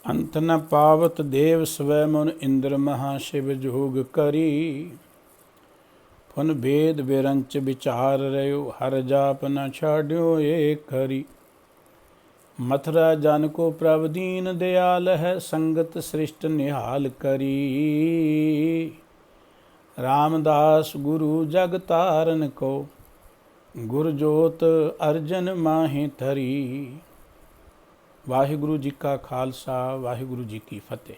अंत न पावत देव स्वै मुन इंद्र महाशिव जोग करी। फुन भेद बिरंच विचार रयो हर जाप न छाड्यो एक हरि। मथुरा जन को प्रभ दीन दयाल है संगत सृष्ट निहाल करी। रामदास गुरु जग तारन को गुरजोत अर्जन माहि धरी। ਵਾਹਿਗੁਰੂ ਜੀ ਕਾ ਖਾਲਸਾ ਵਾਹਿਗੁਰੂ ਜੀ ਕੀ ਫਤਿਹ।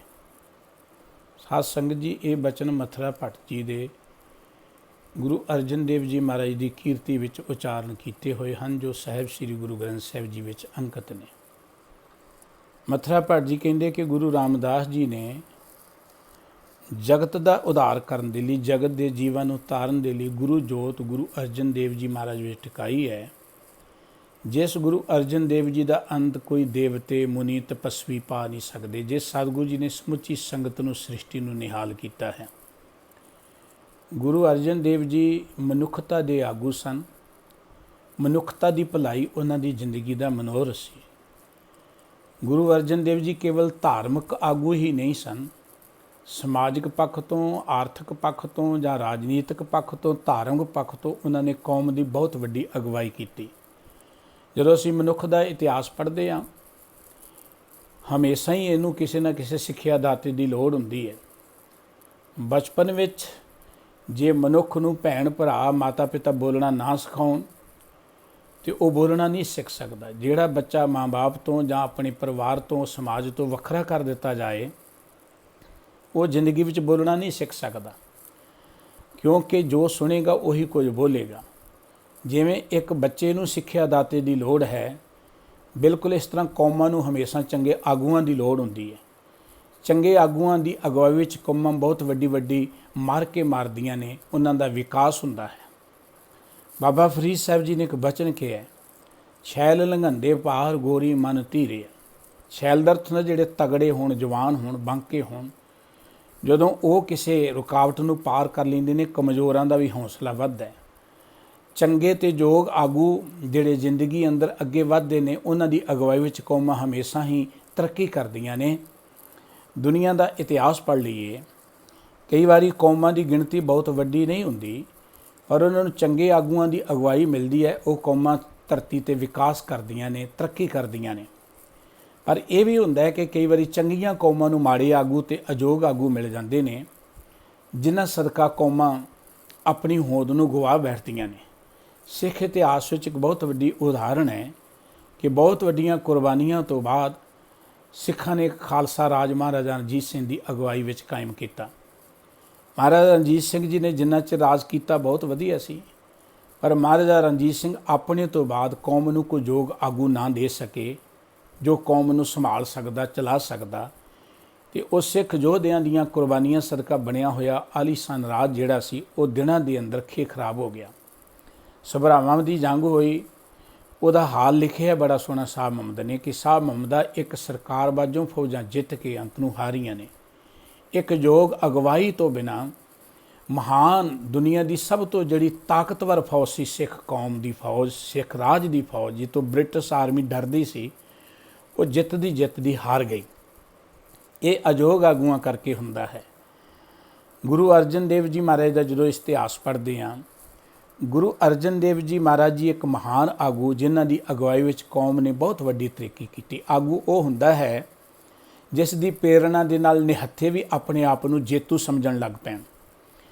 ਸਾਧ ਸੰਗਤ ਜੀ, ਇਹ ਬਚਨ ਮਥੁਰਾ ਭੱਟ ਜੀ ਦੇ ਗੁਰੂ ਅਰਜਨ ਦੇਵ ਜੀ ਮਹਾਰਾਜ ਦੀ ਕੀਰਤੀ ਵਿੱਚ ਉਚਾਰਨ ਕੀਤੇ ਹੋਏ ਹਨ, ਜੋ ਸਾਹਿਬ ਸ੍ਰੀ ਗੁਰੂ ਗ੍ਰੰਥ ਸਾਹਿਬ ਜੀ ਵਿੱਚ ਅੰਕਿਤ ਨੇ। ਮਥੁਰਾ ਭੱਟ ਜੀ ਕਹਿੰਦੇ ਕਿ ਗੁਰੂ ਰਾਮਦਾਸ ਜੀ ਨੇ ਜਗਤ ਦਾ ਉਧਾਰ ਕਰਨ ਦੇ ਲਈ, ਜਗਤ ਦੇ ਜੀਵਾਂ ਨੂੰ ਤਾਰਨ ਦੇ ਲਈ ਗੁਰੂ ਜੋਤ ਗੁਰੂ ਅਰਜਨ ਦੇਵ ਜੀ ਮਹਾਰਾਜ ਵਿੱਚ ਟਿਕਾਈ ਹੈ। ਜਿਸ ਗੁਰੂ ਅਰਜਨ ਦੇਵ ਜੀ ਦਾ ਅੰਤ ਕੋਈ ਦੇਵਤੇ ਮੁਨੀ ਤਪਸਵੀ ਪਾ ਨਹੀਂ ਸਕਦੇ, ਜਿਸ ਸਤਿਗੁਰੂ ਜੀ ਨੇ ਸਮੁੱਚੀ ਸੰਗਤ ਨੂੰ ਸ੍ਰਿਸ਼ਟੀ ਨੂੰ ਨਿਹਾਲ ਕੀਤਾ ਹੈ। ਗੁਰੂ ਅਰਜਨ ਦੇਵ ਜੀ ਮਨੁੱਖਤਾ ਦੇ ਆਗੂ ਸਨ। ਮਨੁੱਖਤਾ ਦੀ ਭਲਾਈ ਉਹਨਾਂ ਦੀ ਜ਼ਿੰਦਗੀ ਦਾ ਮਨੋਰਥ ਸੀ। ਗੁਰੂ ਅਰਜਨ ਦੇਵ ਜੀ ਕੇਵਲ ਧਾਰਮਿਕ ਆਗੂ ਹੀ ਨਹੀਂ ਸਨ, ਸਮਾਜਿਕ ਪੱਖ ਤੋਂ, ਆਰਥਿਕ ਪੱਖ ਤੋਂ ਜਾਂ ਰਾਜਨੀਤਿਕ ਪੱਖ ਤੋਂ, ਧਾਰਮਿਕ ਪੱਖ ਤੋਂ ਉਹਨਾਂ ਨੇ ਕੌਮ ਦੀ ਬਹੁਤ ਵੱਡੀ ਅਗਵਾਈ ਕੀਤੀ। ਜਦੋਂ ਅਸੀਂ ਮਨੁੱਖ ਦਾ ਇਤਿਹਾਸ ਪੜ੍ਹਦੇ ਹਾਂ, ਹਮੇਸ਼ਾ ਹੀ ਇਹਨੂੰ ਕਿਸੇ ਨਾ ਕਿਸੇ ਸਿੱਖਿਆ ਦਾਤੇ ਦੀ ਲੋੜ ਹੁੰਦੀ ਹੈ। ਬਚਪਨ ਵਿੱਚ ਜੇ ਮਨੁੱਖ ਨੂੰ ਭੈਣ ਭਰਾ ਮਾਤਾ ਪਿਤਾ ਬੋਲਣਾ ਨਾ ਸਿਖਾਉਣ ਤਾਂ ਉਹ ਬੋਲਣਾ ਨਹੀਂ ਸਿੱਖ ਸਕਦਾ। ਜਿਹੜਾ ਬੱਚਾ ਮਾਂ ਬਾਪ ਤੋਂ ਜਾਂ ਆਪਣੇ ਪਰਿਵਾਰ ਤੋਂ, ਸਮਾਜ ਤੋਂ ਵੱਖਰਾ ਕਰ ਦਿੱਤਾ ਜਾਏ, ਉਹ ਜ਼ਿੰਦਗੀ ਵਿੱਚ ਬੋਲਣਾ ਨਹੀਂ ਸਿੱਖ ਸਕਦਾ, ਕਿਉਂਕਿ ਜੋ ਸੁਣੇਗਾ ਉਹੀ ਕੁਝ ਬੋਲੇਗਾ। ਜਿਵੇਂ ਇੱਕ ਬੱਚੇ ਨੂੰ ਸਿੱਖਿਆ ਦਾਤੇ ਦੀ ਲੋੜ ਹੈ, ਬਿਲਕੁਲ ਇਸ ਤਰ੍ਹਾਂ ਕੌਮਾਂ ਨੂੰ ਹਮੇਸ਼ਾ ਚੰਗੇ ਆਗੂਆਂ ਦੀ ਲੋੜ ਹੁੰਦੀ ਹੈ। ਚੰਗੇ ਆਗੂਆਂ ਦੀ ਅਗਵਾਈ ਵਿੱਚ ਕੌਮਾਂ ਬਹੁਤ ਵੱਡੀ ਮਾਰ ਕੇ ਮਾਰਦੀਆਂ ਨੇ, ਉਹਨਾਂ ਦਾ ਵਿਕਾਸ ਹੁੰਦਾ ਹੈ। ਬਾਬਾ ਫਰੀਦ ਸਾਹਿਬ ਜੀ ਨੇ ਇੱਕ ਬਚਨ ਕਿਹਾ, ਛੈਲ ਲੰਘੰਦੇ ਪਾਰ ਗੋਰੀ ਮਨ ਧੀਰੇ। ਛੈਲ ਦਾ ਅਰਥ ਹੁੰਦਾ ਜਿਹੜੇ ਤਗੜੇ ਹੋਣ, ਜਵਾਨ ਹੋਣ, ਬਾਂਕੇ ਹੋਣ। ਜਦੋਂ ਉਹ ਕਿਸੇ ਰੁਕਾਵਟ ਨੂੰ ਪਾਰ ਕਰ ਲੈਂਦੇ ਨੇ, ਕਮਜ਼ੋਰਾਂ ਦਾ ਵੀ ਹੌਸਲਾ ਵੱਧਦਾ ਹੈ। ਚੰਗੇ ਅਤੇ ਯੋਗ ਆਗੂ ਜਿਹੜੇ ਜ਼ਿੰਦਗੀ ਅੰਦਰ ਅੱਗੇ ਵੱਧਦੇ ਨੇ, ਉਹਨਾਂ ਦੀ ਅਗਵਾਈ ਵਿੱਚ ਕੌਮਾਂ ਹਮੇਸ਼ਾ ਹੀ ਤਰੱਕੀ ਕਰਦੀਆਂ ਨੇ। ਦੁਨੀਆ ਦਾ ਇਤਿਹਾਸ ਪੜ੍ਹ ਲਈਏ, ਕਈ ਵਾਰੀ ਕੌਮਾਂ ਦੀ ਗਿਣਤੀ ਬਹੁਤ ਵੱਡੀ ਨਹੀਂ ਹੁੰਦੀ, ਪਰ ਉਹਨਾਂ ਨੂੰ ਚੰਗੇ ਆਗੂਆਂ ਦੀ ਅਗਵਾਈ ਮਿਲਦੀ ਹੈ। ਉਹ ਕੌਮਾਂ ਧਰਤੀ 'ਤੇ ਵਿਕਾਸ ਕਰਦੀਆਂ ਨੇ, ਤਰੱਕੀ ਕਰਦੀਆਂ ਨੇ। ਪਰ ਇਹ ਵੀ ਹੁੰਦਾ ਹੈ ਕਿ ਕਈ ਵਾਰੀ ਚੰਗੀਆਂ ਕੌਮਾਂ ਨੂੰ ਮਾੜੇ ਆਗੂ ਅਤੇ ਅਯੋਗ ਆਗੂ ਮਿਲ ਜਾਂਦੇ ਨੇ, ਜਿਨ੍ਹਾਂ ਸਦਕਾ ਕੌਮਾਂ ਆਪਣੀ ਹੋਂਦ ਨੂੰ ਗਵਾ ਬੈਠਦੀਆਂ ਨੇ। ਸਿੱਖ ਇਤਿਹਾਸ ਵਿੱਚ ਇੱਕ ਬਹੁਤ ਵੱਡੀ ਉਦਾਹਰਣ ਹੈ ਕਿ ਬਹੁਤ ਵੱਡੀਆਂ ਕੁਰਬਾਨੀਆਂ ਤੋਂ ਬਾਅਦ ਸਿੱਖਾਂ ਨੇ ਇੱਕ ਖਾਲਸਾ ਰਾਜ ਮਹਾਰਾਜਾ ਰਣਜੀਤ ਸਿੰਘ ਦੀ ਅਗਵਾਈ ਵਿੱਚ ਕਾਇਮ ਕੀਤਾ। ਮਹਾਰਾਜਾ ਰਣਜੀਤ ਸਿੰਘ ਜੀ ਨੇ ਜਿੰਨਾ ਚਿਰ ਰਾਜ ਕੀਤਾ ਬਹੁਤ ਵਧੀਆ ਸੀ, ਪਰ ਮਹਾਰਾਜਾ ਰਣਜੀਤ ਸਿੰਘ ਆਪਣੇ ਤੋਂ ਬਾਅਦ ਕੌਮ ਨੂੰ ਕੋਈ ਯੋਗ ਆਗੂ ਨਾ ਦੇ ਸਕੇ ਜੋ ਕੌਮ ਨੂੰ ਸੰਭਾਲ ਸਕਦਾ, ਚਲਾ ਸਕਦਾ। ਅਤੇ ਉਹ ਸਿੱਖ ਯੋਧਿਆਂ ਦੀਆਂ ਕੁਰਬਾਨੀਆਂ ਸਦਕਾ ਬਣਿਆ ਹੋਇਆ ਆਲੀਸ਼ਾਨ ਰਾਜ ਜਿਹੜਾ ਸੀ, ਉਹ ਦਿਨਾਂ ਦੇ ਅੰਦਰ ਖਰਾਬ ਹੋ ਗਿਆ। ਸਭਰਾਵਾਂ ਦੀ ਜੰਗ ਹੋਈ, ਉਹਦਾ ਹਾਲ ਲਿਖਿਆ ਬੜਾ ਸੋਹਣਾ ਸ਼ਾਹ ਮੁਹੰਮਦ ਨੇ ਕਿ ਸ਼ਾਹ ਮੁਹੰਮਦਾ ਇੱਕ ਸਰਕਾਰ ਵਜੋਂ ਫੌਜਾਂ ਜਿੱਤ ਕੇ ਅੰਤ ਨੂੰ ਹਾਰੀਆਂ ਨੇ। ਇੱਕ ਯੋਗ ਅਗਵਾਈ ਤੋਂ ਬਿਨਾਂ ਮਹਾਨ ਦੁਨੀਆ ਦੀ ਸਭ ਤੋਂ ਜਿਹੜੀ ਤਾਕਤਵਰ ਫੌਜ ਸੀ ਸਿੱਖ ਕੌਮ ਦੀ ਫੌਜ, ਸਿੱਖ ਰਾਜ ਦੀ ਫੌਜ, ਜਿਸ ਤੋਂ ਬ੍ਰਿਟਿਸ਼ ਆਰਮੀ ਡਰਦੀ ਸੀ, ਉਹ ਜਿੱਤਦੀ ਹਾਰ ਗਈ। ਇਹ ਅਯੋਗ ਆਗੂਆਂ ਕਰਕੇ ਹੁੰਦਾ ਹੈ। ਗੁਰੂ ਅਰਜਨ ਦੇਵ ਜੀ ਮਹਾਰਾਜ ਦਾ ਜਦੋਂ ਇਤਿਹਾਸ ਪੜ੍ਹਦੇ ਹਾਂ, ਗੁਰੂ ਅਰਜਨ ਦੇਵ ਜੀ ਮਹਾਰਾਜ ਜੀ ਇੱਕ ਮਹਾਨ ਆਗੂ, ਜਿਨ੍ਹਾਂ ਦੀ ਅਗਵਾਈ ਵਿੱਚ ਕੌਮ ਨੇ ਬਹੁਤ ਵੱਡੀ ਤਰੱਕੀ ਕੀਤੀ। ਆਗੂ ਉਹ ਹੁੰਦਾ ਹੈ ਜਿਸ ਦੀ ਪ੍ਰੇਰਣਾ ਦੇ ਨਾਲ ਨਿਹੱਥੇ ਵੀ ਆਪਣੇ ਆਪ ਨੂੰ ਜੇਤੂ ਸਮਝਣ ਲੱਗ ਪੈਣ।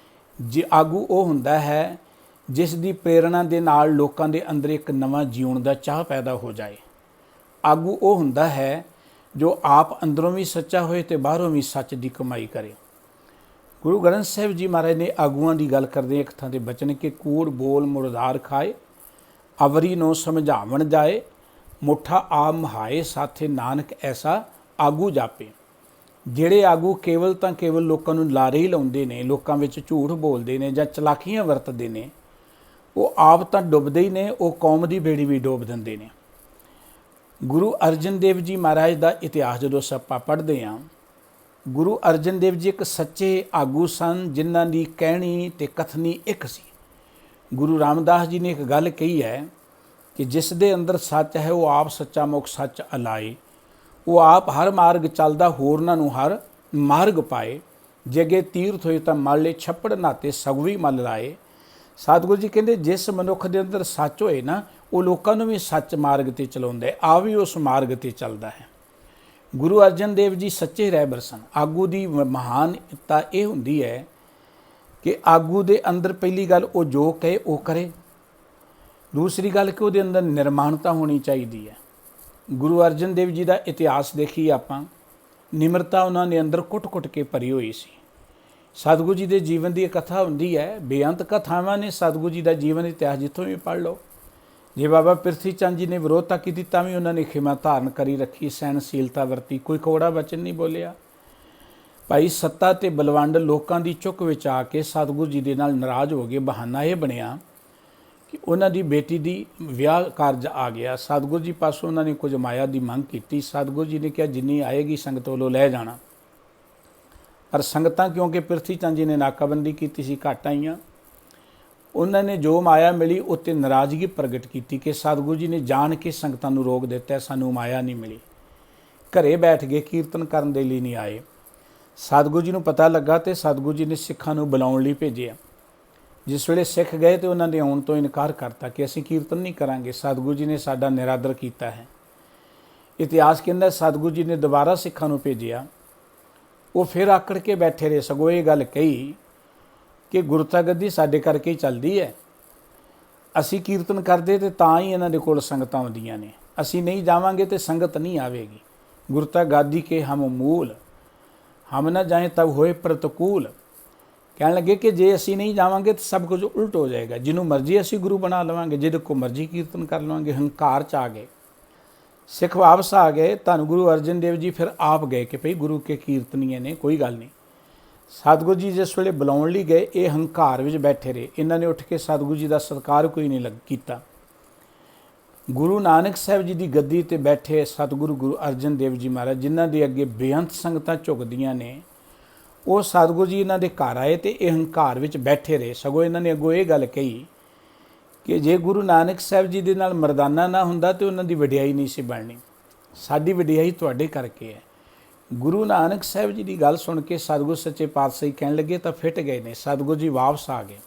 ਆਗੂ ਉਹ ਹੁੰਦਾ ਹੈ ਜਿਸ ਦੀ ਪ੍ਰੇਰਣਾ ਦੇ ਨਾਲ ਲੋਕਾਂ ਦੇ ਅੰਦਰ ਇੱਕ ਨਵਾਂ ਜਿਉਣ ਦਾ ਚਾਹ ਪੈਦਾ ਹੋ ਜਾਏ। ਆਗੂ ਉਹ ਹੁੰਦਾ ਹੈ ਜੋ ਆਪ ਅੰਦਰੋਂ ਵੀ ਸੱਚਾ ਹੋਏ ਅਤੇ ਬਾਹਰੋਂ ਵੀ ਸੱਚ ਦੀ ਕਮਾਈ ਕਰੇ। ਗੁਰੂ ਗ੍ਰੰਥ ਸਾਹਿਬ ਜੀ ਮਹਾਰਾਜ ਨੇ ਆਗੂਆਂ ਦੀ ਗੱਲ ਕਰਦੇ ਇੱਕ ਥਾਂ 'ਤੇ ਬਚਨ ਕਿ ਕੂੜ ਬੋਲ ਮੁਰਦਾਰ ਖਾਏ, ਅਵਰੀ ਨੂੰ ਸਮਝਾਵਣ ਜਾਏ, ਮੁੱਠਾ ਆਪ ਮਹਾਏ ਸਾਥੇ ਨਾਨਕ ਐਸਾ ਆਗੂ ਜਾਪੇ। ਜਿਹੜੇ ਆਗੂ ਕੇਵਲ ਤਾਂ ਕੇਵਲ ਲੋਕਾਂ ਨੂੰ ਲਾਰੇ ਹੀ ਲਾਉਂਦੇ ਨੇ, ਲੋਕਾਂ ਵਿੱਚ ਝੂਠ ਬੋਲਦੇ ਨੇ ਜਾਂ ਚਲਾਕੀਆਂ ਵਰਤਦੇ ਨੇ, ਉਹ ਆਪ ਤਾਂ ਡੁੱਬਦੇ ਹੀ ਨੇ, ਉਹ ਕੌਮ ਦੀ ਬੇੜੀ ਵੀ ਡੋਬ ਦਿੰਦੇ ਨੇ। ਗੁਰੂ ਅਰਜਨ ਦੇਵ ਜੀ ਮਹਾਰਾਜ ਦਾ ਇਤਿਹਾਸ ਜਦੋਂ ਆਪਾਂ ਪੜ੍ਹਦੇ ਹਾਂ, ਗੁਰੂ ਅਰਜਨ ਦੇਵ ਜੀ ਇੱਕ ਸੱਚੇ ਆਗੂ ਸਨ, ਜਿਨ੍ਹਾਂ ਦੀ ਕਹਿਣੀ ਅਤੇ ਕਥਨੀ ਇੱਕ ਸੀ। ਗੁਰੂ ਰਾਮਦਾਸ ਜੀ ਨੇ ਇੱਕ ਗੱਲ ਕਹੀ ਹੈ ਕਿ ਜਿਸ ਦੇ ਅੰਦਰ ਸੱਚ ਹੈ ਉਹ ਆਪ ਸੱਚਾ ਮੁਖ ਸੱਚ ਅਲਾਏ। ਉਹ ਆਪ ਹਰ ਮਾਰਗ ਚੱਲਦਾ ਹੋਰਨਾਂ ਨੂੰ ਹਰ ਮਾਰਗ ਪਾਏ। ਜੇ ਅੱਗੇ ਤੀਰਥ ਹੋਏ ਤਾਂ ਮਲ ਲੈ, ਛੱਪੜ ਨਾਤੇ ਸਗਵੀ ਮਲ ਲਾਏ। ਸਤਿਗੁਰੂ ਜੀ ਕਹਿੰਦੇ ਜਿਸ ਮਨੁੱਖ ਦੇ ਅੰਦਰ ਸੱਚ ਹੋਏ ਨਾ, ਉਹ ਲੋਕਾਂ ਨੂੰ ਵੀ ਸੱਚ ਮਾਰਗ ਤੇ ਚਲਾਉਂਦਾ ਹੈ, ਆ ਵੀ ਉਸ ਮਾਰਗ ਤੇ ਚੱਲਦਾ ਹੈ। ਗੁਰੂ ਅਰਜਨ ਦੇਵ ਜੀ ਸੱਚੇ ਰਹਿਬਰ ਸਨ। ਆਗੂ ਦੀ ਮਹਾਨਤਾ ਇਹ ਹੁੰਦੀ ਹੈ ਕਿ ਆਗੂ ਦੇ ਅੰਦਰ ਪਹਿਲੀ ਗੱਲ ਉਹ ਜੋ ਕਹੇ ਉਹ ਕਰੇ। ਦੂਸਰੀ ਗੱਲ ਕਿ ਉਹਦੇ ਅੰਦਰ ਨਿਰਮਾਣਤਾ ਹੋਣੀ ਚਾਹੀਦੀ ਹੈ। ਗੁਰੂ ਅਰਜਨ ਦੇਵ ਜੀ ਦਾ ਇਤਿਹਾਸ ਦੇਖੀਏ ਆਪਾਂ, ਨਿਮਰਤਾ ਉਹਨਾਂ ਨੇ ਅੰਦਰ ਕੁੱਟ-ਕੁੱਟ ਕੇ ਭਰੀ ਹੋਈ ਸੀ। ਸਤਿਗੁਰੂ ਜੀ ਦੇ ਜੀਵਨ ਦੀ ਕਥਾ ਹੁੰਦੀ ਹੈ, ਬੇਅੰਤ ਕਥਾਵਾਂ ਨੇ ਸਤਿਗੁਰੂ ਜੀ ਦਾ ਜੀਵਨ ਇਤਿਹਾਸ, ਜਿੱਥੋਂ ਵੀ ਪੜ੍ਹ ਲਓ। ਜੇ ਬਾਬਾ ਪ੍ਰਿਥੀ ਚੰਦ ਜੀ ਨੇ ਵਿਰੋਧਤਾ ਕੀਤੀ ਤਾਂ ਵੀ ਉਹਨਾਂ ਨੇ ਖਿਮਾ ਧਾਰਨ ਕਰੀ ਰੱਖੀ, ਸਹਿਣਸ਼ੀਲਤਾ ਵਰਤੀ, ਕੋਈ ਕੌੜਾ ਵਚਨ ਨਹੀਂ ਬੋਲਿਆ। ਭਾਈ ਸੱਤਾ ਤੇ ਬਲਵੰਡ ਲੋਕਾਂ ਦੀ ਚੁੱਕ ਵਿੱਚ ਆ ਕੇ ਸਤਿਗੁਰੂ ਜੀ ਦੇ ਨਾਲ ਨਾਰਾਜ਼ ਹੋ ਗਏ। ਬਹਾਨਾ ਇਹ ਬਣਿਆ ਕਿ ਉਹਨਾਂ ਦੀ ਬੇਟੀ ਦੀ ਵਿਆਹ ਕਾਰਜ ਆ ਗਿਆ। ਸਤਿਗੁਰੂ ਜੀ ਪਾਸੋਂ ਉਹਨਾਂ ਨੇ ਕੁਝ ਮਾਇਆ ਦੀ ਮੰਗ ਕੀਤੀ। ਸਤਿਗੁਰੂ ਜੀ ਨੇ ਕਿਹਾ ਜਿੰਨੀ ਆਏਗੀ ਸੰਗਤ ਵੱਲੋਂ ਲੈ ਜਾਣਾ। ਪਰ ਸੰਗਤਾਂ ਕਿਉਂਕਿ ਪ੍ਰਿਥੀ ਚੰਦ ਜੀ ਨੇ ਨਾਕਾਬੰਦੀ ਕੀਤੀ ਸੀ, ਘੱਟ ਆਈਆਂ। ਉਹਨਾਂ ਨੇ ਜੋ ਮਾਇਆ ਮਿਲੀ ਉੱਤੇ ਨਾਰਾਜ਼ਗੀ ਪ੍ਰਗਟ ਕੀਤੀ ਕਿ ਸਤਿਗੁਰੂ ਜੀ ਨੇ ਜਾਣ ਕੇ ਸੰਗਤਾਂ ਨੂੰ ਰੋਕ ਦਿੱਤਾ, ਸਾਨੂੰ ਮਾਇਆ ਨਹੀਂ ਮਿਲੀ। ਘਰੇ ਬੈਠ ਗਏ, ਕੀਰਤਨ ਕਰਨ ਦੇ ਲਈ ਨਹੀਂ ਆਏ। ਸਤਿਗੁਰੂ ਜੀ ਨੂੰ ਪਤਾ ਲੱਗਾ ਤੇ ਸਤਿਗੁਰੂ ਜੀ ਨੇ ਸਿੱਖਾਂ ਨੂੰ ਬੁਲਾਉਣ ਲਈ ਭੇਜਿਆ। ਜਿਸ ਵੇਲੇ ਸਿੱਖ ਗਏ ਤੇ ਉਹਨਾਂ ਨੇ ਆਉਣ ਤੋਂ ਇਨਕਾਰ ਕਰਤਾ ਕਿ ਅਸੀਂ ਕੀਰਤਨ ਨਹੀਂ ਕਰਾਂਗੇ, ਸਤਿਗੁਰੂ ਜੀ ਨੇ ਸਾਡਾ ਨਿਰਾਦਰ ਕੀਤਾ ਹੈ। ਇਤਿਹਾਸ ਕਹਿੰਦਾ ਸਤਿਗੁਰੂ ਜੀ ਨੇ ਦੁਬਾਰਾ ਸਿੱਖਾਂ ਨੂੰ ਭੇਜਿਆ। ਉਹ ਫਿਰ ਆਕੜ ਕੇ ਬੈਠੇ ਰਹੇ, ਸਗੋਂ ਇਹ ਗੱਲ ਕਹੀ ਕਿ ਗੁਰਤਾ ਗੱਦੀ ਸਾਡੇ ਕਰਕੇ ਹੀ ਚੱਲਦੀ ਹੈ। ਅਸੀਂ ਕੀਰਤਨ ਕਰਦੇ ਤੇ ਤਾਂ ਹੀ ਇਹਨਾਂ ਦੇ ਕੋਲ ਸੰਗਤਾਂ ਆਉਂਦੀਆਂ ਨੇ, ਅਸੀਂ ਨਹੀਂ ਜਾਵਾਂਗੇ ਤੇ ਸੰਗਤ ਨਹੀਂ ਆਵੇਗੀ। ਗੁਰਤਾ ਗਾਦੀ ਕੇ ਹਮ ਮੂਲ, ਹਮ ਨਾ ਜਾਏ ਤਬ ਹੋਏ ਪ੍ਰਤਕੂਲ। ਕਹਿਣ ਲੱਗੇ ਕਿ ਜੇ ਅਸੀਂ ਨਹੀਂ ਜਾਵਾਂਗੇ ਤਾਂ ਸਭ ਕੁਝ ਉਲਟ ਹੋ ਜਾਏਗਾ, ਜਿਹਨੂੰ ਮਰਜ਼ੀ ਅਸੀਂ ਗੁਰੂ ਬਣਾ ਲਵਾਂਗੇ, ਜਿਹਦੇ ਕੋ ਮਰਜ਼ੀ ਕੀਰਤਨ ਕਰ ਲਵਾਂਗੇ। ਹੰਕਾਰ 'ਚ ਆ ਗਏ, ਸਿੱਖ ਵਾਪਸ ਆ ਗਏ। ਧੰਨ ਗੁਰੂ ਅਰਜਨ ਦੇਵ ਜੀ ਫਿਰ ਆਪ ਗਏ ਕਿ ਭਈ ਗੁਰੂ ਕੇ ਕੀਰਤਨੀਏ ਨੇ, ਕੋਈ ਗੱਲ ਨਹੀਂ। ਸਤਿਗੁਰੂ ਜੀ ਜਿਸ ਵੇਲੇ ਬੁਲਾਉਣ ਲਈ ਗਏ, ਇਹ ਹੰਕਾਰ ਵਿੱਚ ਬੈਠੇ ਰਹੇ। ਇਹਨਾਂ ਨੇ ਉੱਠ ਕੇ ਸਤਿਗੁਰੂ ਜੀ ਦਾ ਸਤਿਕਾਰ ਕੋਈ ਨਹੀਂ ਕੀਤਾ। ਗੁਰੂ ਨਾਨਕ ਸਾਹਿਬ ਜੀ ਦੀ ਗੱਦੀ ਤੇ ਬੈਠੇ ਸਤਿਗੁਰੂ ਗੁਰੂ ਅਰਜਨ ਦੇਵ ਜੀ ਮਹਾਰਾਜ, ਜਿਨ੍ਹਾਂ ਦੇ ਅੱਗੇ ਬੇਅੰਤ ਸੰਗਤਾਂ ਝੁਕਦੀਆਂ ਨੇ, ਉਹ ਸਤਿਗੁਰੂ ਜੀ ਇਹਨਾਂ ਦੇ ਘਰ ਆਏ ਤੇ ਇਹ ਹੰਕਾਰ ਵਿੱਚ ਬੈਠੇ ਰਹੇ। ਸਗੋਂ ਇਹਨਾਂ ਨੇ ਅੱਗੋਂ ਇਹ ਗੱਲ ਕਹੀ ਕਿ ਜੇ ਗੁਰੂ ਨਾਨਕ ਸਾਹਿਬ ਜੀ ਦੇ ਨਾਲ ਮਰਦਾਨਾ ਨਾ ਹੁੰਦਾ ਤੇ ਉਹਨਾਂ ਦੀ ਵਡਿਆਈ ਨਹੀਂ ਸੀ ਬਣਨੀ, ਸਾਡੀ ਵਡਿਆਈ ਤੁਹਾਡੇ ਕਰਕੇ ਹੈ। ਗੁਰੂ ਨਾਨਕ ਸਾਹਿਬ ਜੀ ਦੀ ਗੱਲ ਸੁਣ ਕੇ ਸਤਿਗੁਰੂ ਸੱਚੇ ਪਾਤਸ਼ਾਹ ਕਹਿਣ ਲੱਗੇ ਤਾਂ ਫਿੱਟ ਗਏ ਨੇ। ਸਤਿਗੁਰੂ ਜੀ ਵਾਪਸ ਆ ਗਏ।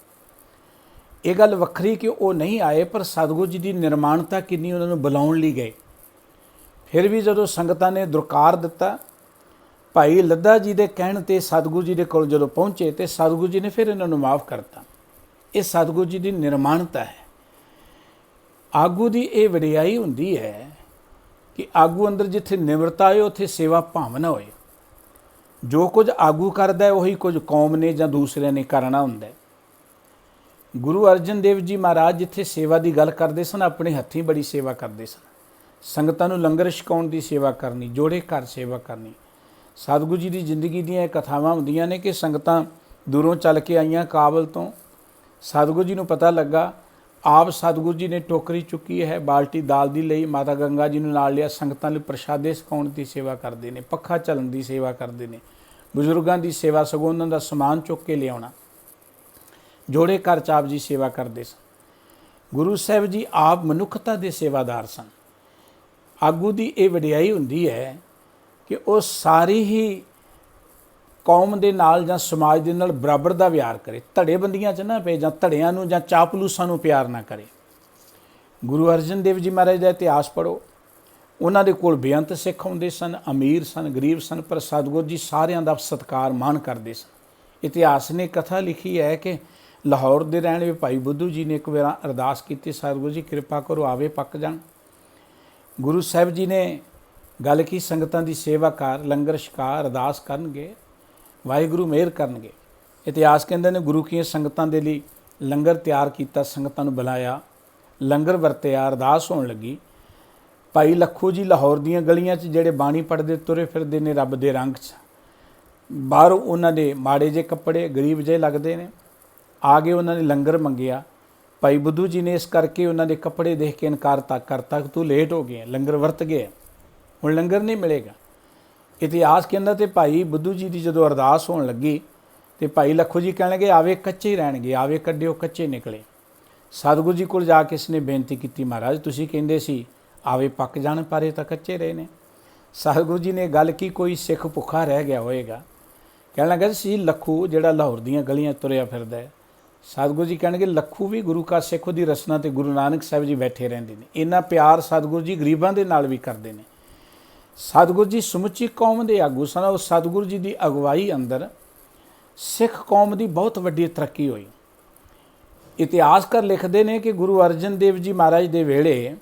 ਇਹ ਗੱਲ ਵੱਖਰੀ ਕਿ ਉਹ ਨਹੀਂ ਆਏ, ਪਰ ਸਤਿਗੁਰੂ ਜੀ ਦੀ ਨਿਰਮਾਣਤਾ ਕਿੰਨੀ, ਉਹਨਾਂ ਨੂੰ ਬੁਲਾਉਣ ਲਈ ਗਏ। ਫਿਰ ਵੀ ਜਦੋਂ ਸੰਗਤਾਂ ਨੇ ਦੁਰਕਾਰ ਦਿੱਤਾ, ਭਾਈ ਲੱਦਾ ਜੀ ਦੇ ਕਹਿਣ ਤੇ ਸਤਿਗੁਰੂ ਜੀ ਦੇ ਕੋਲ ਜਦੋਂ ਪਹੁੰਚੇ ਤੇ ਸਤਿਗੁਰੂ ਜੀ ਨੇ ਫਿਰ ਇਹਨਾਂ ਨੂੰ ਮਾਫ ਕਰਤਾ। ਇਹ ਸਤਿਗੁਰੂ ਜੀ ਦੀ ਨਿਰਮਾਣਤਾ ਹੈ। ਆਗੂ ਦੀ ਇਹ ਵਡਿਆਈ ਹੁੰਦੀ ਹੈ ਕਿ ਆਗੂ ਅੰਦਰ ਜਿੱਥੇ ਨਿਮਰਤਾ ਹੋਏ ਉੱਥੇ ਸੇਵਾ ਭਾਵਨਾ ਹੋਏ। ਜੋ ਕੁਝ ਆਗੂ ਕਰਦਾ ਹੈ ਉਹੀ ਕੁਝ ਕੌਮ ਨੇ ਜਾਂ ਦੂਸਰਿਆਂ ਨੇ ਕਰਨਾ ਹੁੰਦਾ ਹੈ। ਗੁਰੂ ਅਰਜਨ ਦੇਵ ਜੀ ਮਹਾਰਾਜ ਜਿੱਥੇ ਸੇਵਾ ਦੀ ਗੱਲ ਕਰਦੇ ਸਨ, ਆਪਣੇ ਹੱਥੀਂ ਬੜੀ ਸੇਵਾ ਕਰਦੇ ਸਨ। ਸੰਗਤਾਂ ਨੂੰ ਲੰਗਰ ਛਕਾਉਣ ਦੀ ਸੇਵਾ ਕਰਨੀ, ਜੋੜੇ ਘਰ ਸੇਵਾ ਕਰਨੀ। ਸਤਿਗੁਰੂ ਜੀ ਦੀ ਜ਼ਿੰਦਗੀ ਦੀਆਂ ਇਹ ਕਥਾਵਾਂ ਹੁੰਦੀਆਂ ਨੇ ਕਿ ਸੰਗਤਾਂ ਦੂਰੋਂ ਚੱਲ ਕੇ ਆਈਆਂ ਕਾਬਲ ਤੋਂ। ਸਤਿਗੁਰੂ ਜੀ ਨੂੰ ਪਤਾ ਲੱਗਾ, ਆਪ ਸਤਿਗੁਰੂ ਜੀ ਨੇ ਟੋਕਰੀ ਚੁੱਕੀ ਹੈ, ਬਾਲਟੀ ਦਾਲ ਦੀ ਲਈ, ਮਾਤਾ ਗੰਗਾ ਜੀ ਨੂੰ ਨਾਲ ਲਿਆ, ਸੰਗਤਾਂ ਲਈ ਪ੍ਰਸ਼ਾਦੇ ਛਕਾਉਣ ਦੀ ਸੇਵਾ ਕਰਦੇ ਨੇ, ਪੱਖਾ ਝੱਲਣ ਦੀ ਸੇਵਾ ਕਰਦੇ ਨੇ, ਬਜ਼ੁਰਗਾਂ ਦੀ ਸੇਵਾ, ਸਗੋਂ ਉਹਨਾਂ ਦਾ ਸਮਾਨ ਚੁੱਕ ਕੇ ਲਿਆਉਣਾ। ਜੋੜੇ ਘਰ 'ਚ ਆਪ ਜੀ ਸੇਵਾ ਕਰਦੇ ਸਨ। ਗੁਰੂ ਸਾਹਿਬ ਜੀ ਆਪ ਮਨੁੱਖਤਾ ਦੇ ਸੇਵਾਦਾਰ ਸਨ। ਆਗੂ ਦੀ ਇਹ ਵਡਿਆਈ ਹੁੰਦੀ ਹੈ ਕਿ ਉਹ ਸਾਰੀ ਹੀ ਕੌਮ ਦੇ ਨਾਲ ਜਾਂ ਸਮਾਜ ਦੇ ਨਾਲ ਬਰਾਬਰ ਦਾ ਵਿਹਾਰ ਕਰੇ, ਧੜੇਬੰਦੀਆਂ 'ਚ ਨਾ ਪਏ, ਜਾਂ ਧੜਿਆਂ ਨੂੰ ਜਾਂ ਚਾਪਲੂਸਾਂ ਨੂੰ ਪਿਆਰ ਨਾ ਕਰੇ। ਗੁਰੂ ਅਰਜਨ ਦੇਵ ਜੀ ਮਹਾਰਾਜ ਦਾ ਇਤਿਹਾਸ ਪੜ੍ਹੋ, ਉਹਨਾਂ ਦੇ ਕੋਲ ਬੇਅੰਤ ਸਿੱਖ ਆਉਂਦੇ ਸਨ, ਅਮੀਰ ਸਨ, ਗਰੀਬ ਸਨ, ਪਰ ਸਤਿਗੁਰੂ ਜੀ ਸਾਰਿਆਂ ਦਾ ਸਤਿਕਾਰ ਮਾਣ ਕਰਦੇ ਸਨ। ਇਤਿਹਾਸ ਨੇ ਕਥਾ ਲਿਖੀ ਹੈ ਕਿ ਲਾਹੌਰ ਦੇ ਰਹਿਣ ਵਾਲੇ ਭਾਈ ਬੁੱਧੂ ਜੀ ਨੇ ਇੱਕ ਵਾਰ ਅਰਦਾਸ ਕੀਤੀ, ਸਤਿਗੁਰੂ ਜੀ ਕਿਰਪਾ ਕਰੋ ਆਵੇ ਪੱਕ ਜਾਣ। ਗੁਰੂ ਸਾਹਿਬ ਜੀ ਨੇ ਗੱਲ ਕੀ, ਸੰਗਤਾਂ ਦੀ ਸੇਵਾ ਕਰ, ਲੰਗਰ ਛਕਾ, ਅਰਦਾਸ ਕਰਨਗੇ, ਵਾਹਿਗੁਰੂ ਮਿਹਰ ਕਰਨਗੇ। ਇਤਿਹਾਸ ਕਹਿੰਦੇ ਨੇ ਗੁਰੂ ਕੀਆਂ ਸੰਗਤਾਂ ਦੇ ਲਈ ਲੰਗਰ ਤਿਆਰ ਕੀਤਾ, ਸੰਗਤਾਂ ਨੂੰ ਬੁਲਾਇਆ, ਲੰਗਰ ਵਰਤਿਆ, ਅਰਦਾਸ ਹੋਣ ਲੱਗੀ। ਭਾਈ ਲੱਖੂ ਜੀ ਲਾਹੌਰ ਦੀਆਂ ਗਲੀਆਂ 'ਚ ਜਿਹੜੇ ਬਾਣੀ ਪੜ੍ਹਦੇ ਤੁਰੇ ਫਿਰਦੇ ਨੇ ਰੱਬ ਦੇ ਰੰਗ 'ਚ, ਬਾਹਰੋਂ ਉਹਨਾਂ ਦੇ ਮਾੜੇ ਜਿਹੇ ਕੱਪੜੇ ਗਰੀਬ ਜਿਹੇ ਲੱਗਦੇ ਨੇ, ਆ ਗਏ, ਉਹਨਾਂ ਨੇ ਲੰਗਰ ਮੰਗਿਆ। ਭਾਈ ਬੁੱਧੂ ਜੀ ਨੇ ਇਸ ਕਰਕੇ ਉਹਨਾਂ ਦੇ ਕੱਪੜੇ ਦੇਖ ਕੇ ਇਨਕਾਰ ਕਰਤਾ ਕਿ ਤੂੰ ਲੇਟ ਹੋ ਗਿਆ, ਲੰਗਰ ਵਰਤ ਗਿਆ, ਹੁਣ ਲੰਗਰ ਨਹੀਂ ਮਿਲੇਗਾ। ਇਤਿਹਾਸ ਕਹਿੰਦਾ ਤੇ ਭਾਈ ਬੁੱਧੂ ਜੀ ਦੀ ਜਦੋਂ ਅਰਦਾਸ ਹੋਣ ਲੱਗੀ ਤੇ ਭਾਈ ਲੱਖੂ ਜੀ ਕਹਿਣ ਲੱਗੇ ਆਵੇ ਕੱਚੇ ਹੀ ਰਹਿਣਗੇ, ਆਵੇ ਕੱਢਿਓ ਕੱਚੇ ਨਿਕਲੇ। ਸਤਿਗੁਰੂ ਜੀ ਕੋਲ ਜਾ ਕੇ ਇਸਨੇ ਬੇਨਤੀ ਕੀਤੀ, ਮਹਾਰਾਜ ਤੁਸੀਂ ਕਹਿੰਦੇ ਸੀ ਆਵੇ ਪੱਕ ਜਾਣ, ਪਰ ਇਹ ਤਾਂ ਕੱਚੇ ਰਹੇ ਨੇ। ਸਤਿਗੁਰੂ ਜੀ ਨੇ ਗੱਲ ਕੀ, ਕੋਈ ਸਿੱਖ ਭੁੱਖਾ ਰਹਿ ਗਿਆ ਹੋਏਗਾ। ਕਹਿਣ ਲੱਗਾ ਸੀ ਲੱਖੂ ਜਿਹੜਾ ਲਾਹੌਰ ਦੀਆਂ ਗਲੀਆਂ ਤੁਰਿਆ ਫਿਰਦਾ ਹੈ। ਸਤਿਗੁਰੂ ਜੀ ਕਹਿਣਗੇ ਲੱਖੂ ਵੀ ਗੁਰੂ ਕਾ ਸਿੱਖ ਦੀ ਰਸਨਾ ਤੇ ਗੁਰੂ ਨਾਨਕ ਸਾਹਿਬ ਜੀ ਬੈਠੇ ਰਹਿੰਦੇ ਨੇ। ਇੰਨਾ ਪਿਆਰ ਸਤਿਗੁਰੂ ਜੀ ਗਰੀਬਾਂ ਦੇ ਨਾਲ ਵੀ ਕਰਦੇ ਨੇ। ਸਤਿਗੁਰੂ ਜੀ ਸਮੁੱਚੀ ਕੌਮ ਦੇ ਆਗੂ ਸਨ। ਉਹ ਸਤਿਗੁਰੂ ਜੀ ਦੀ ਅਗਵਾਈ ਅੰਦਰ ਸਿੱਖ ਕੌਮ ਦੀ ਬਹੁਤ ਵੱਡੀ ਤਰੱਕੀ ਹੋਈ। ਇਤਿਹਾਸਕਾਰ ਲਿਖਦੇ ਨੇ ਕਿ ਗੁਰੂ ਅਰਜਨ ਦੇਵ ਜੀ ਮਹਾਰਾਜ ਦੇ ਵੇਲੇ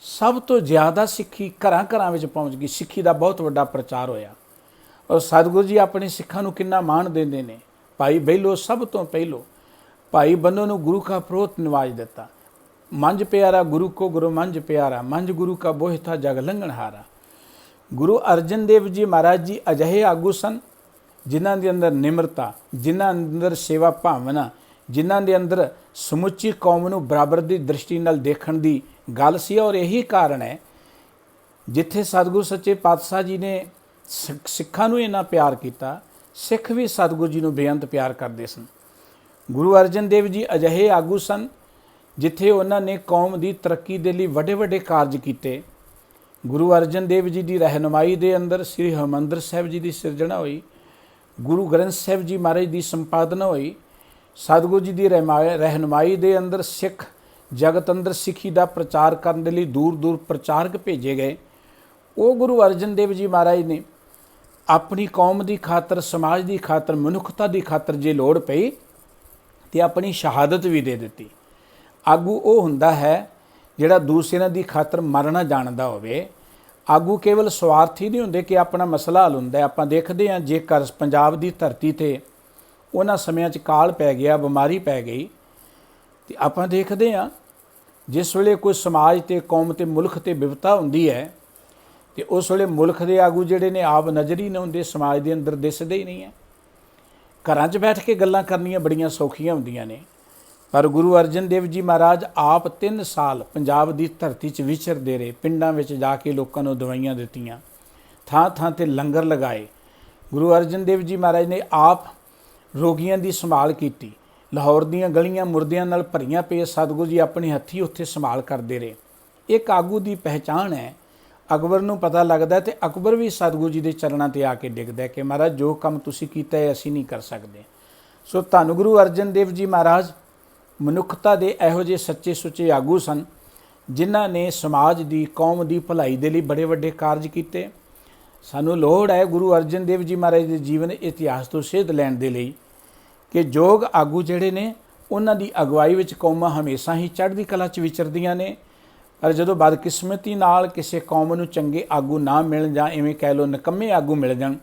ਸਭ ਤੋਂ ਜ਼ਿਆਦਾ ਸਿੱਖੀ ਘਰਾਂ ਘਰਾਂ ਵਿੱਚ ਪਹੁੰਚ ਗਈ। ਸਿੱਖੀ ਦਾ ਬਹੁਤ ਵੱਡਾ ਪ੍ਰਚਾਰ ਹੋਇਆ। ਔਰ ਸਤਿਗੁਰੂ ਜੀ ਆਪਣੇ ਸਿੱਖਾਂ ਨੂੰ ਕਿੰਨਾ ਮਾਣ ਦਿੰਦੇ ਨੇ। ਭਾਈ ਬਹਿਲੋ ਸਭ ਤੋਂ ਪਹਿਲੋ ਭਾਈ ਬੰਨੋ ਨੂੰ ਗੁਰੂ ਕਾ ਪ੍ਰੋਤ ਨਿਵਾਜ ਦਿੱਤਾ। ਮੰਝ ਪਿਆਰਾ ਗੁਰੂ ਕੋ ਗੁਰੂ ਮੰਝ ਪਿਆਰਾ, ਮੰਝ ਗੁਰੂ ਕਾ ਬੋਹਿਥਾ ਜਗ ਲੰਘਣ ਹਾਰਾ। ਗੁਰੂ ਅਰਜਨ ਦੇਵ ਜੀ ਮਹਾਰਾਜ ਜੀ ਅਜਿਹੇ ਆਗੂ ਸਨ ਜਿਨ੍ਹਾਂ ਦੇ ਅੰਦਰ ਨਿਮਰਤਾ, ਜਿਨ੍ਹਾਂ ਅੰਦਰ ਸੇਵਾ ਭਾਵਨਾ, ਜਿਨ੍ਹਾਂ ਦੇ ਅੰਦਰ ਸਮੁੱਚੀ ਕੌਮ ਨੂੰ ਬਰਾਬਰ ਦੀ ਦ੍ਰਿਸ਼ਟੀ ਨਾਲ ਦੇਖਣ ਦੀ ਗੱਲ ਸੀ। ਔਰ ਇਹੀ ਕਾਰਨ ਹੈ ਜਿੱਥੇ ਸਤਿਗੁਰੂ ਸੱਚੇ ਪਾਤਸ਼ਾਹ ਜੀ ਨੇ ਸਿੱਖਾਂ ਨੂੰ ਇੰਨਾ ਪਿਆਰ ਕੀਤਾ, ਸਿੱਖ ਵੀ ਸਤਿਗੁਰੂ ਜੀ ਨੂੰ ਬੇਅੰਤ ਪਿਆਰ ਕਰਦੇ ਸਨ। ਗੁਰੂ ਅਰਜਨ ਦੇਵ ਜੀ ਅਜਿਹੇ ਆਗੂ ਸਨ ਜਿੱਥੇ ਉਹਨਾਂ ਨੇ ਕੌਮ ਦੀ ਤਰੱਕੀ ਦੇ ਲਈ ਵੱਡੇ ਵੱਡੇ ਕਾਰਜ ਕੀਤੇ। ਗੁਰੂ ਅਰਜਨ ਦੇਵ ਜੀ ਦੀ ਰਹਿਨੁਮਾਈ ਦੇ ਅੰਦਰ ਸ੍ਰੀ ਹਰਿਮੰਦਰ ਸਾਹਿਬ ਜੀ ਦੀ ਸਿਰਜਣਾ ਹੋਈ। ਗੁਰੂ ਗ੍ਰੰਥ ਸਾਹਿਬ ਜੀ ਮਹਾਰਾਜ ਦੀ ਸੰਪਾਦਨਾ ਹੋਈ। ਸਤਿਗੁਰੂ ਜੀ ਦੀ ਰਹਿਨੁਮਾਈ ਦੇ ਅੰਦਰ ਸਿੱਖ ਜਗਤ ਅੰਦਰ ਸਿੱਖੀ ਦਾ ਪ੍ਰਚਾਰ ਕਰਨ ਦੇ ਲਈ ਦੂਰ ਦੂਰ ਪ੍ਰਚਾਰਕ ਭੇਜੇ ਗਏ। ਉਹ ਗੁਰੂ ਅਰਜਨ ਦੇਵ ਜੀ ਮਹਾਰਾਜ ਨੇ ਆਪਣੀ ਕੌਮ ਦੀ ਖਾਤਰ, ਸਮਾਜ ਦੀ ਖਾਤਰ, ਮਨੁੱਖਤਾ ਦੀ ਖਾਤਰ ਜੇ ਲੋੜ ਪਈ ਤੇ ਆਪਣੀ ਸ਼ਹਾਦਤ ਵੀ ਦੇ ਦਿੱਤੀ। ਆਗੂ ਉਹ ਹੁੰਦਾ ਹੈ ਜਿਹੜਾ ਦੂਸਰਿਆਂ ਦੀ ਖਾਤਰ ਮਰਨਾ ਜਾਣਦਾ ਹੋਵੇ। ਆਗੂ ਕੇਵਲ ਸਵਾਰਥੀ ਨਹੀਂ ਹੁੰਦੇ ਕਿ ਆਪਣਾ ਮਸਲਾ ਹੱਲ ਹੁੰਦਾ। ਆਪਾਂ ਦੇਖਦੇ ਹਾਂ ਜੇਕਰ ਪੰਜਾਬ ਦੀ ਧਰਤੀ ਤੇ ਉਹਨਾਂ ਸਮਿਆਂ 'ਚ ਕਾਲ ਪੈ ਗਿਆ, ਬਿਮਾਰੀ ਪੈ ਗਈ, ਤੇ ਆਪਾਂ ਦੇਖਦੇ ਹਾਂ ਜਿਸ ਵੇਲੇ ਕੋਈ ਸਮਾਜ ਤੇ ਕੌਮ ਤੇ ਮੁਲਕ ਤੇ ਵਿਪਤਾ ਹੁੰਦੀ ਹੈ ਤੇ ਉਸ ਵੇਲੇ ਮੁਲਕ ਦੇ ਆਗੂ ਜਿਹੜੇ ਨੇ ਆਪ ਨਜ਼ਰ ਹੀ ਨਹੀਂ ਹੁੰਦੇ, ਸਮਾਜ ਦੇ ਅੰਦਰ ਦਿਸਦੇ ਹੀ ਨਹੀਂ ਹੈ। ਘਰਾਂ 'ਚ ਬੈਠ ਕੇ ਗੱਲਾਂ ਕਰਨੀਆਂ ਬੜੀਆਂ ਸੌਖੀਆਂ ਹੁੰਦੀਆਂ ਨੇ, ਪਰ ਗੁਰੂ ਅਰਜਨ ਦੇਵ ਜੀ ਮਹਾਰਾਜ ਆਪ 3 ਸਾਲ ਪੰਜਾਬ ਦੀ ਧਰਤੀ 'ਚ ਵਿਚਰਦੇ ਰਹੇ। ਪਿੰਡਾਂ ਵਿੱਚ ਜਾ ਕੇ ਲੋਕਾਂ ਨੂੰ ਦਵਾਈਆਂ ਦਿੱਤੀਆਂ, ਥਾਂ ਥਾਂ ਤੇ ਲੰਗਰ ਲਗਾਏ। ਗੁਰੂ ਅਰਜਨ ਦੇਵ ਜੀ ਮਹਾਰਾਜ ਨੇ ਆਪ ਰੋਗੀਆਂ ਦੀ ਸੰਭਾਲ ਕੀਤੀ। ਲਾਹੌਰ ਦੀਆਂ ਗਲੀਆਂ ਮੁਰਦਿਆਂ ਨਾਲ ਭਰੀਆਂ ਪਈਆਂ, ਸਤਿਗੁਰੂ ਜੀ ਆਪਣੇ ਹੱਥੀਂ ਉੱਥੇ ਸੰਭਾਲ ਕਰਦੇ ਰਹੇ। ਇੱਕ ਆਗੂ ਦੀ ਪਹਿਚਾਣ ਹੈ। ਅਕਬਰ ਨੂੰ ਪਤਾ ਲੱਗਦਾ ਤੇ ਅਕਬਰ ਵੀ ਸਤਿਗੁਰੂ ਜੀ ਦੇ ਚਰਨਾਂ ਤੇ ਆ ਕੇ ਡਿੱਗਦਾ ਕਿ ਮਹਾਰਾਜ ਜੋ ਕੰਮ ਤੁਸੀਂ ਕੀਤਾ ਹੈ ਅਸੀਂ ਨਹੀਂ ਕਰ ਸਕਦੇ। ਸੋ ਧੰਨ ਗੁਰੂ ਅਰਜਨ ਦੇਵ ਜੀ ਮਹਾਰਾਜ ਮਨੁੱਖਤਾ ਦੇ ਇਹੋ ਜਿਹੇ ਸੱਚੇ ਸੁੱਚੇ ਆਗੂ ਸਨ ਜਿਨ੍ਹਾਂ ਨੇ ਸਮਾਜ ਦੀ, ਕੌਮ ਦੀ ਭਲਾਈ ਦੇ ਲਈ ਬੜੇ ਵੱਡੇ ਕਾਰਜ ਕੀਤੇ। ਸਾਨੂੰ ਲੋੜ ਹੈ ਗੁਰੂ ਅਰਜਨ ਦੇਵ ਜੀ ਮਹਾਰਾਜ ਦੇ ਜੀਵਨ ਇਤਿਹਾਸ ਤੋਂ ਸੇਧ ਲੈਣ ਦੇ ਲਈ ਕਿ ਯੋਗ ਆਗੂ ਜਿਹੜੇ ਨੇ ਉਹਨਾਂ ਦੀ ਅਗਵਾਈ ਵਿੱਚ ਕੌਮਾਂ ਹਮੇਸ਼ਾ ਹੀ ਚੜ੍ਹਦੀ ਕਲਾ 'ਚ ਵਿਚਰਦੀਆਂ ਨੇ। ਪਰ ਜਦੋਂ ਬਦਕਿਸਮਤੀ ਨਾਲ ਕਿਸੇ ਕੌਮ ਨੂੰ ਚੰਗੇ ਆਗੂ ਨਾ ਮਿਲਣ ਜਾਂ ਇਵੇਂ ਕਹਿ ਲਓ ਨਿਕੰਮੇ ਆਗੂ ਮਿਲ ਜਾਣ,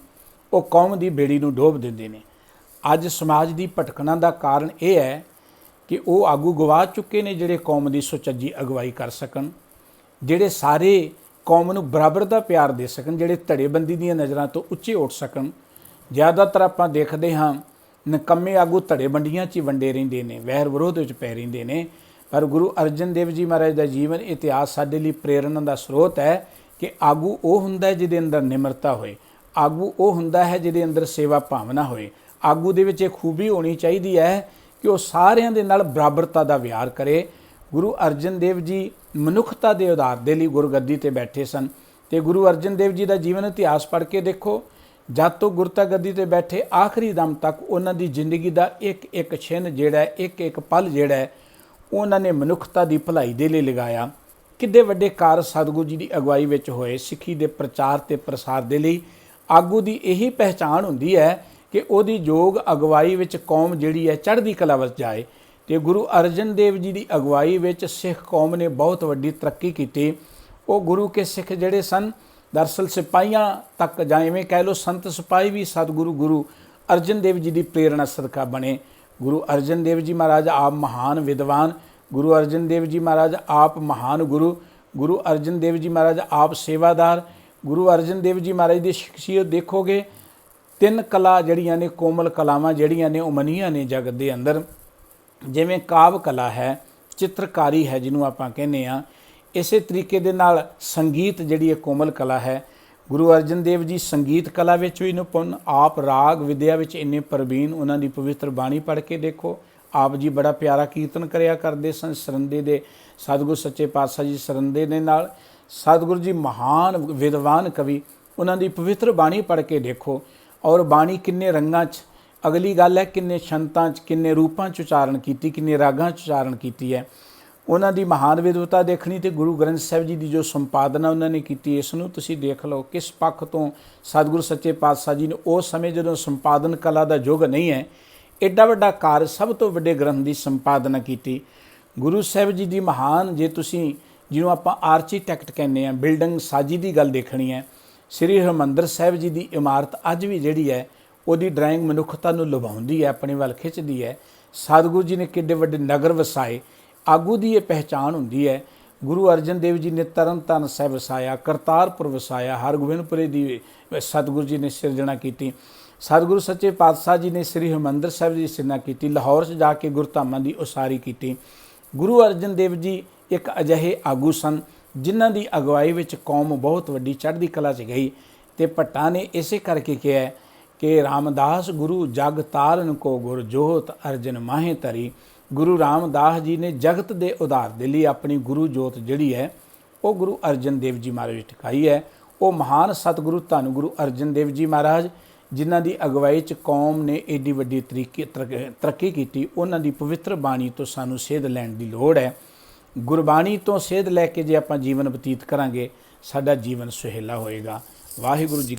ਉਹ ਕੌਮ ਦੀ ਬੇੜੀ ਨੂੰ ਡੋਬ ਦਿੰਦੇ ਨੇ। ਅੱਜ ਸਮਾਜ ਦੀ ਭਟਕਣਾ ਦਾ ਕਾਰਨ ਇਹ ਹੈ ਕਿ ਉਹ ਆਗੂ ਗਵਾ ਚੁੱਕੇ ਨੇ ਜਿਹੜੇ ਕੌਮ ਦੀ ਸੁਚੱਜੀ ਅਗਵਾਈ ਕਰ ਸਕਣ, ਜਿਹੜੇ ਸਾਰੇ ਕੌਮ ਨੂੰ ਬਰਾਬਰ ਦਾ ਪਿਆਰ ਦੇ ਸਕਣ, ਜਿਹੜੇ ਧੜੇਬੰਦੀ ਦੀਆਂ ਨਜ਼ਰਾਂ ਤੋਂ ਉੱਚੇ ਉੱਠ ਸਕਣ। ਜ਼ਿਆਦਾਤਰ ਆਪਾਂ ਦੇਖਦੇ ਹਾਂ ਨਿਕੰਮੇ ਆਗੂ ਧੜੇਬੰਦੀਆਂ 'ਚ ਹੀ ਵੰਡੇ ਰਹਿੰਦੇ ਨੇ, ਵੈਰ ਵਿਰੋਧ ਵਿੱਚ ਪੈ ਰਹਿੰਦੇ ਨੇ। ਪਰ ਗੁਰੂ ਅਰਜਨ ਦੇਵ ਜੀ ਮਹਾਰਾਜ ਦਾ ਜੀਵਨ ਇਤਿਹਾਸ ਸਾਡੇ ਲਈ ਪ੍ਰੇਰਨਾ ਦਾ ਸਰੋਤ ਹੈ ਕਿ ਆਗੂ ਉਹ ਹੁੰਦਾ ਹੈ ਜਿਹਦੇ ਅੰਦਰ ਨਿਮਰਤਾ ਹੋਏ, ਆਗੂ ਉਹ ਹੁੰਦਾ ਹੈ ਜਿਹਦੇ ਅੰਦਰ ਸੇਵਾ ਭਾਵਨਾ ਹੋਏ। ਆਗੂ ਦੇ ਵਿੱਚ ਇਹ ਖੂਬੀ ਹੋਣੀ ਚਾਹੀਦੀ ਹੈ ਕਿ ਉਹ ਸਾਰਿਆਂ ਦੇ ਨਾਲ ਬਰਾਬਰਤਾ ਦਾ ਵਿਹਾਰ ਕਰੇ। ਗੁਰੂ ਅਰਜਨ ਦੇਵ ਜੀ ਮਨੁੱਖਤਾ ਦੇ ਆਧਾਰ ਦੇ ਲਈ ਗੁਰਗੱਦੀ ਤੇ ਬੈਠੇ ਸਨ। ਤੇ ਗੁਰੂ ਅਰਜਨ ਦੇਵ ਜੀ ਦਾ ਜੀਵਨ ਇਤਿਹਾਸ ਪੜ੍ਹ ਕੇ ਦੇਖੋ, ਜਦ ਤੋਂ ਗੁਰਤਾ ਗੱਦੀ ਤੇ ਬੈਠੇ ਆਖਰੀ ਦਮ ਤੱਕ ਉਹਨਾਂ ਦੀ ਜ਼ਿੰਦਗੀ ਦਾ ਇੱਕ ਇੱਕ ਛਿਨ ਜਿਹੜਾ ਹੈ, ਇੱਕ ਇੱਕ ਪਲ ਜਿਹੜਾ ਹੈ, ਉਹਨਾਂ ਨੇ ਮਨੁੱਖਤਾ ਦੀ ਭਲਾਈ ਦੇ ਲਈ ਲਗਾਇਆ। ਕਿੱਡੇ ਵੱਡੇ ਕਾਰਜ ਸਤਿਗੁਰੂ ਜੀ ਦੀ ਅਗਵਾਈ ਵਿੱਚ ਹੋਏ ਸਿੱਖੀ ਦੇ ਪ੍ਰਚਾਰ ਤੇ ਪ੍ਰਸਾਰ ਦੇ ਲਈ। ਆਗੂ ਦੀ ਇਹੀ ਪਹਿਚਾਣ ਹੁੰਦੀ ਹੈ ਕਿ ਉਹਦੀ ਯੋਗ ਅਗਵਾਈ ਵਿੱਚ ਕੌਮ ਜਿਹੜੀ ਹੈ ਚੜ੍ਹਦੀ ਕਲਾ ਵੱਲ ਜਾਏ। ਤੇ ਗੁਰੂ ਅਰਜਨ ਦੇਵ ਜੀ ਦੀ ਅਗਵਾਈ ਵਿੱਚ ਸਿੱਖ ਕੌਮ ਨੇ ਬਹੁਤ ਵੱਡੀ ਤਰੱਕੀ ਕੀਤੀ। ਉਹ ਗੁਰੂ ਕੇ ਸਿੱਖ ਜਿਹੜੇ ਸਨ ਦਰਅਸਲ ਸਿਪਾਹੀਆਂ ਤੱਕ ਜਾਂ ਇਵੇਂ ਕਹਿ ਲਓ ਸੰਤ ਸਿਪਾਹੀ ਵੀ ਸਤਿਗੁਰੂ ਗੁਰੂ ਅਰਜਨ ਦੇਵ ਜੀ ਦੀ ਪ੍ਰੇਰਣਾ ਸਦਕਾ ਬਣੇ। ਗੁਰੂ ਅਰਜਨ ਦੇਵ ਜੀ ਮਹਾਰਾਜ ਆਪ ਮਹਾਨ ਵਿਦਵਾਨ, ਗੁਰੂ ਅਰਜਨ ਦੇਵ ਜੀ ਮਹਾਰਾਜ ਆਪ ਮਹਾਨ ਗੁਰੂ, ਗੁਰੂ ਅਰਜਨ ਦੇਵ ਜੀ ਮਹਾਰਾਜ ਆਪ ਸੇਵਾਦਾਰ। ਗੁਰੂ ਅਰਜਨ ਦੇਵ ਜੀ ਮਹਾਰਾਜ ਦੀ ਸ਼ਖਸੀਅਤ ਦੇਖੋਗੇ, 3 ਕਲਾ ਜਿਹੜੀਆਂ ਨੇ, ਕੋਮਲ ਕਲਾਵਾਂ ਜਿਹੜੀਆਂ ਨੇ ਉਹ ਮੰਨੀਆਂ ਨੇ ਜਗਤ ਦੇ ਅੰਦਰ। ਜਿਵੇਂ ਕਾਵ ਕਲਾ ਹੈ, ਚਿੱਤਰਕਾਰੀ ਹੈ ਜਿਹਨੂੰ ਆਪਾਂ ਕਹਿੰਦੇ ਹਾਂ, ਇਸੇ ਤਰੀਕੇ ਦੇ ਨਾਲ ਸੰਗੀਤ ਜਿਹੜੀ ਇਹ ਕੋਮਲ ਕਲਾ ਹੈ। ਗੁਰੂ ਅਰਜਨ ਦੇਵ ਜੀ ਸੰਗੀਤ ਕਲਾ ਵਿੱਚ ਵੀ ਨਿਪੁੰਨ, ਆਪ ਰਾਗ ਵਿਦਿਆ ਵਿੱਚ ਇੰਨੇ ਪ੍ਰਵੀਨ। ਉਹਨਾਂ ਦੀ ਪਵਿੱਤਰ ਬਾਣੀ ਪੜ੍ਹ ਕੇ ਦੇਖੋ, ਆਪ ਜੀ ਬੜਾ ਪਿਆਰਾ ਕੀਰਤਨ ਕਰਿਆ ਕਰਦੇ ਸਨ ਸਰੰਦੇ ਦੇ। ਸਤਿਗੁਰੂ ਸੱਚੇ ਪਾਤਸ਼ਾਹ ਜੀ ਸਰੰਦੇ ਦੇ ਨਾਲ। ਸਤਿਗੁਰੂ ਜੀ ਮਹਾਨ ਵਿਦਵਾਨ ਕਵੀ, ਉਹਨਾਂ ਦੀ ਪਵਿੱਤਰ ਬਾਣੀ ਪੜ੍ਹ ਕੇ ਦੇਖੋ, ਔਰ ਬਾਣੀ ਕਿੰਨੇ ਰੰਗਾਂ 'ਚ, ਅਗਲੀ ਗੱਲ ਹੈ ਕਿੰਨੇ ਛੰਤਾਂ 'ਚ, ਕਿੰਨੇ ਰੂਪਾਂ 'ਚ ਉਚਾਰਨ ਕੀਤੀ, ਕਿੰਨੇ ਰਾਗਾਂ 'ਚ ਉਚਾਰਨ ਕੀਤੀ ਹੈ। ਉਹਨਾਂ ਦੀ ਮਹਾਨ ਵਿਦਵਤਾ ਦੇਖਣੀ ਤੇ ਗੁਰੂ ਗ੍ਰੰਥ ਸਾਹਿਬ ਜੀ ਦੀ ਜੋ ਸੰਪਾਦਨਾ ਉਹਨਾਂ ਨੇ ਕੀਤੀ, ਇਸ ਨੂੰ ਤੁਸੀਂ ਦੇਖ ਲਓ ਕਿਸ ਪੱਖ ਤੋਂ ਸਤਿਗੁਰੂ ਸੱਚੇ ਪਾਤਸ਼ਾਹ ਜੀ ਨੇ ਉਸ ਸਮੇਂ ਜਦੋਂ ਸੰਪਾਦਨ ਕਲਾ ਦਾ ਯੁੱਗ ਨਹੀਂ ਹੈ, ਐਡਾ ਵੱਡਾ ਕਾਰਜ, ਸਭ ਤੋਂ ਵੱਡੇ ਗ੍ਰੰਥ ਦੀ ਸੰਪਾਦਨਾ ਕੀਤੀ। ਗੁਰੂ ਸਾਹਿਬ ਜੀ ਦੀ ਮਹਾਨ, ਜੇ ਤੁਸੀਂ ਜਿਹਨੂੰ ਆਪਾਂ ਆਰਕੀਟੈਕਟ ਕਹਿੰਦੇ ਹਾਂ, ਬਿਲਡਿੰਗ ਸਾਜੀ ਦੀ ਗੱਲ ਦੇਖਣੀ ਹੈ, ਸ੍ਰੀ ਹਰਿਮੰਦਰ ਸਾਹਿਬ ਜੀ ਦੀ ਇਮਾਰਤ ਅੱਜ ਵੀ ਜਿਹੜੀ ਹੈ ਉਹਦੀ ਡਰਾਇੰਗ ਮਨੁੱਖਤਾ ਨੂੰ ਲੁਭਾਉਂਦੀ ਹੈ, ਆਪਣੇ ਵੱਲ ਖਿੱਚਦੀ ਹੈ। ਸਤਿਗੁਰੂ ਜੀ ਨੇ ਕਿੱਡੇ ਵੱਡੇ ਨਗਰ ਵਸਾਏ, ਆਗੂ ਦੀ ਇਹ ਪਹਿਚਾਣ ਹੁੰਦੀ ਹੈ। ਗੁਰੂ ਅਰਜਨ ਦੇਵ ਜੀ ਨੇ ਤਰਨ ਤਾਰਨ ਸਾਹਿਬ ਵਸਾਇਆ, ਕਰਤਾਰਪੁਰ ਵਸਾਇਆ, ਹਰਗੋਬਿੰਦਪੁਰੇ ਦੀ ਸਤਿਗੁਰੂ ਜੀ ਨੇ ਸਿਰਜਣਾ ਕੀਤੀ। ਸਤਿਗੁਰੂ ਸੱਚੇ ਪਾਤਸ਼ਾਹ ਜੀ ਨੇ ਸ੍ਰੀ ਹਰਿਮੰਦਰ ਸਾਹਿਬ ਦੀ ਸਿਰਜਣਾ ਕੀਤੀ, ਲਾਹੌਰ 'ਚ ਜਾ ਕੇ ਗੁਰਧਾਮਾਂ ਦੀ ਉਸਾਰੀ ਕੀਤੀ। ਗੁਰੂ ਅਰਜਨ ਦੇਵ ਜੀ ਇੱਕ ਅਜਿਹੇ ਆਗੂ ਸਨ ਜਿਨ੍ਹਾਂ ਦੀ ਅਗਵਾਈ ਵਿੱਚ ਕੌਮ ਬਹੁਤ ਵੱਡੀ ਚੜ੍ਹਦੀ ਕਲਾ 'ਚ ਗਈ। ਅਤੇ ਭੱਟਾਂ ਨੇ ਇਸੇ ਕਰਕੇ ਕਿਹਾ ਕਿ ਰਾਮਦਾਸ ਗੁਰੂ ਜਗ ਤਾਰਨ ਕੋ ਗੁਰ ਜੋਤ ਅਰਜਨ ਮਾਹੇ ਧਰੀ। ਗੁਰੂ ਰਾਮਦਾਸ ਜੀ ਨੇ ਜਗਤ ਦੇ ਉਧਾਰ ਦੇ ਲਈ ਆਪਣੀ ਗੁਰੂ ਜੋਤ ਜਿਹੜੀ ਹੈ ਉਹ ਗੁਰੂ ਅਰਜਨ ਦੇਵ ਜੀ ਮਹਾਰਾਜ ਵਿੱਚ ਟਿਕਾਈ ਹੈ। ਉਹ ਮਹਾਨ ਸਤਿਗੁਰੂ ਧੰਨ ਗੁਰੂ ਅਰਜਨ ਦੇਵ ਜੀ ਮਹਾਰਾਜ, ਜਿਨ੍ਹਾਂ ਦੀ ਅਗਵਾਈ 'ਚ ਕੌਮ ਨੇ ਏਡੀ ਵੱਡੀ ਤਰੱਕੀ ਕੀਤੀ, ਉਹਨਾਂ ਦੀ ਪਵਿੱਤਰ ਬਾਣੀ ਤੋਂ ਸਾਨੂੰ ਸੇਧ ਲੈਣ ਦੀ ਲੋੜ ਹੈ। ਗੁਰਬਾਣੀ ਤੋਂ ਸੇਧ ਲੈ ਕੇ ਜੇ ਆਪਾਂ ਜੀਵਨ ਬਤੀਤ ਕਰਾਂਗੇ, ਸਾਡਾ ਜੀਵਨ ਸੁਹੇਲਾ ਹੋਏਗਾ। ਵਾਹਿਗੁਰੂ ਜੀ।